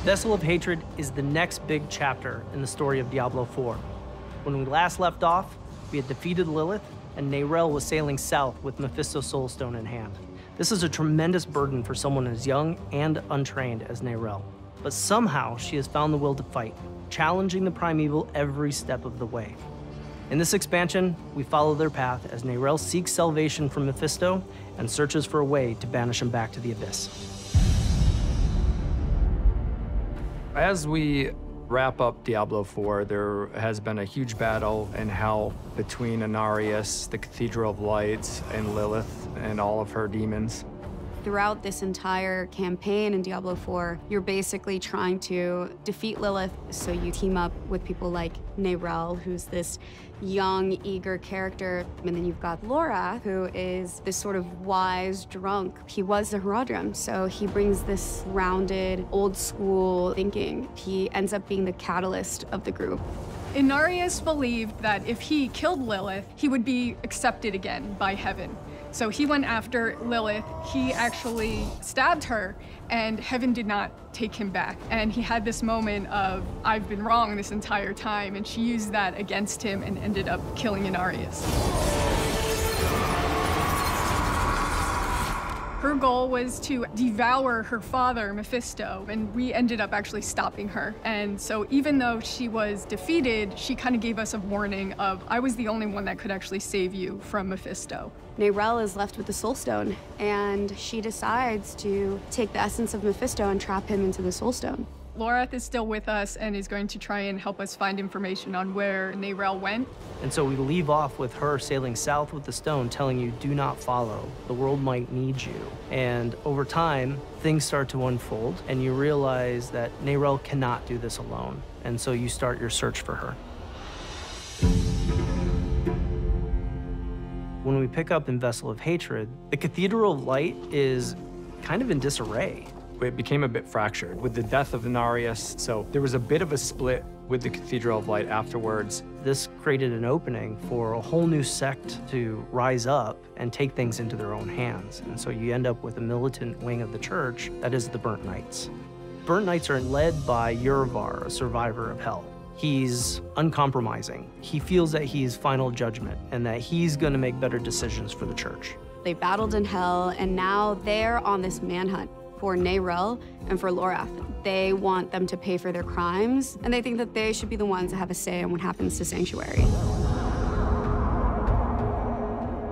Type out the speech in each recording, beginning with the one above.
Vessel of Hatred is the next big chapter in the story of Diablo 4. When we last left off, we had defeated Lilith, and Neyrelle was sailing south with Mephisto's Soulstone in hand. This is a tremendous burden for someone as young and untrained as Neyrelle. But somehow she has found the will to fight, challenging the primeval every step of the way. In this expansion, we follow their path as Neyrelle seeks salvation from Mephisto and searches for a way to banish him back to the Abyss. As we wrap up Diablo 4, there has been a huge battle in Hell between Inarius, the Cathedral of Light, and Lilith and all of her demons. Throughout this entire campaign in Diablo 4, you're basically trying to defeat Lilith, so you team up with people like Neyrelle, who's this young, eager character, and then you've got Laura, who is this sort of wise drunk. He was a Herodrum, so he brings this rounded, old-school thinking. He ends up being the catalyst of the group. Inarius believed that if he killed Lilith, he would be accepted again by heaven. So he went after Lilith. He actually stabbed her, and heaven did not take him back. And he had this moment of, I've been wrong this entire time, and she used that against him and ended up killing Inarius. Her goal was to devour her father, Mephisto, and we ended up actually stopping her. And so even though she was defeated, she kind of gave us a warning of, I was the only one that could actually save you from Mephisto. Neyrelle is left with the Soulstone, and she decides to take the essence of Mephisto and trap him into the Soulstone. Lorath is still with us and is going to try and help us find information on where Neyrelle went. And so we leave off with her sailing south with the stone, telling you, do not follow. The world might need you. And over time, things start to unfold, and you realize that Neyrelle cannot do this alone. And so you start your search for her. When we pick up in Vessel of Hatred, the Cathedral of Light is kind of in disarray. It became a bit fractured with the death of Inarius, so there was a bit of a split with the Cathedral of Light afterwards. This created an opening for a whole new sect to rise up and take things into their own hands. And so you end up with a militant wing of the church that is the Burnt Knights. Burnt Knights are led by Urivar, a survivor of Hell. He's uncompromising. He feels that he's final judgment and that he's going to make better decisions for the church. They battled in Hell, and now they're on this manhunt for Neyrelle and for Lorath. They want them to pay for their crimes, and they think that they should be the ones that have a say on what happens to Sanctuary.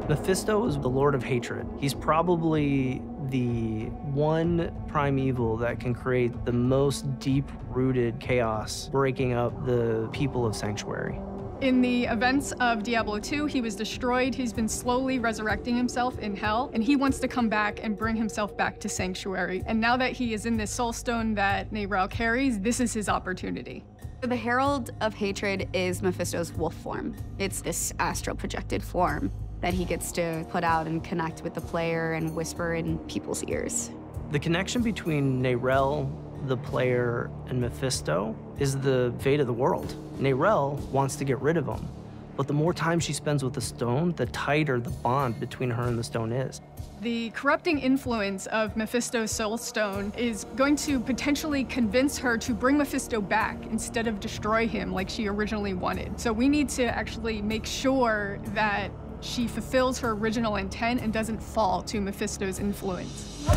Mephisto is the Lord of Hatred. He's probably the one primeval that can create the most deep-rooted chaos, breaking up the people of Sanctuary. In the events of Diablo 2, he was destroyed. He's been slowly resurrecting himself in Hell, and he wants to come back and bring himself back to Sanctuary. And now that he is in this Soulstone that Neyrelle carries, this is his opportunity. The Herald of Hatred is Mephisto's wolf form. It's this astral projected form that he gets to put out and connect with the player and whisper in people's ears. The connection between Neyrelle, the player, and Mephisto is the fate of the world. Neyrelle wants to get rid of him, but the more time she spends with the stone, the tighter the bond between her and the stone is. The corrupting influence of Mephisto's Soulstone is going to potentially convince her to bring Mephisto back instead of destroy him like she originally wanted. So we need to actually make sure that she fulfills her original intent and doesn't fall to Mephisto's influence.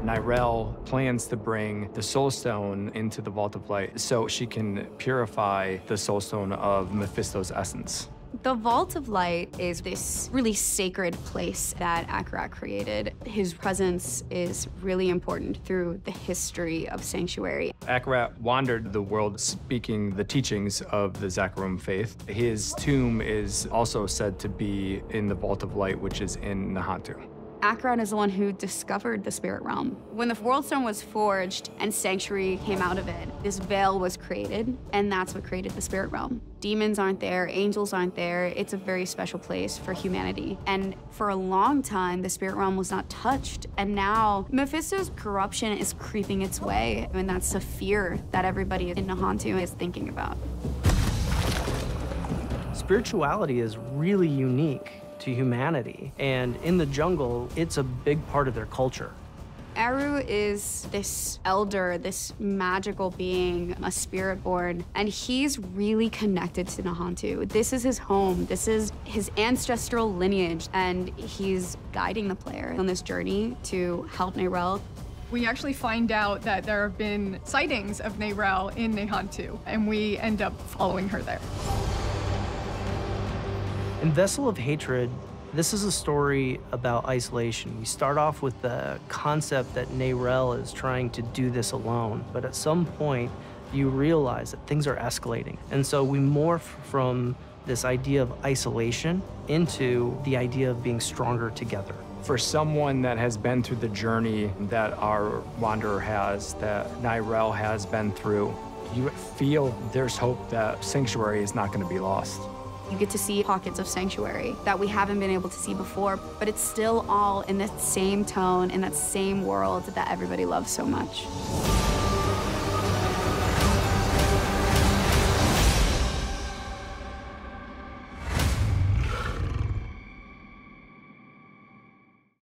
Neyrelle plans to bring the Soulstone into the Vault of Light so she can purify the Soulstone of Mephisto's essence. The Vault of Light is this really sacred place that Akarat created. His presence is really important through the history of Sanctuary. Akarat wandered the world speaking the teachings of the Zakarum faith. His tomb is also said to be in the Vault of Light, which is in Nahantu. Akarat is the one who discovered the spirit realm. When the Worldstone was forged and Sanctuary came out of it, this veil was created, and that's what created the spirit realm. Demons aren't there, angels aren't there. It's a very special place for humanity. And for a long time, the spirit realm was not touched. And now Mephisto's corruption is creeping its way, and that's a fear that everybody in Nahantu is thinking about. Spirituality is really unique to humanity, and in the jungle, it's a big part of their culture. Eru is this elder, this magical being, a spirit born, and he's really connected to Nahantu. This is his home. This is his ancestral lineage, and he's guiding the player on this journey to help Neyrelle. We actually find out that there have been sightings of Neyrelle in Nahantu, and we end up following her there. In Vessel of Hatred, this is a story about isolation. We start off with the concept that Neyrelle is trying to do this alone, but at some point, you realize that things are escalating. And so we morph from this idea of isolation into the idea of being stronger together. For someone that has been through the journey that our Wanderer has, that Neyrelle has been through, you feel there's hope that Sanctuary is not going to be lost. You get to see pockets of Sanctuary that we haven't been able to see before, but it's still all in that same tone, in that same world that everybody loves so much.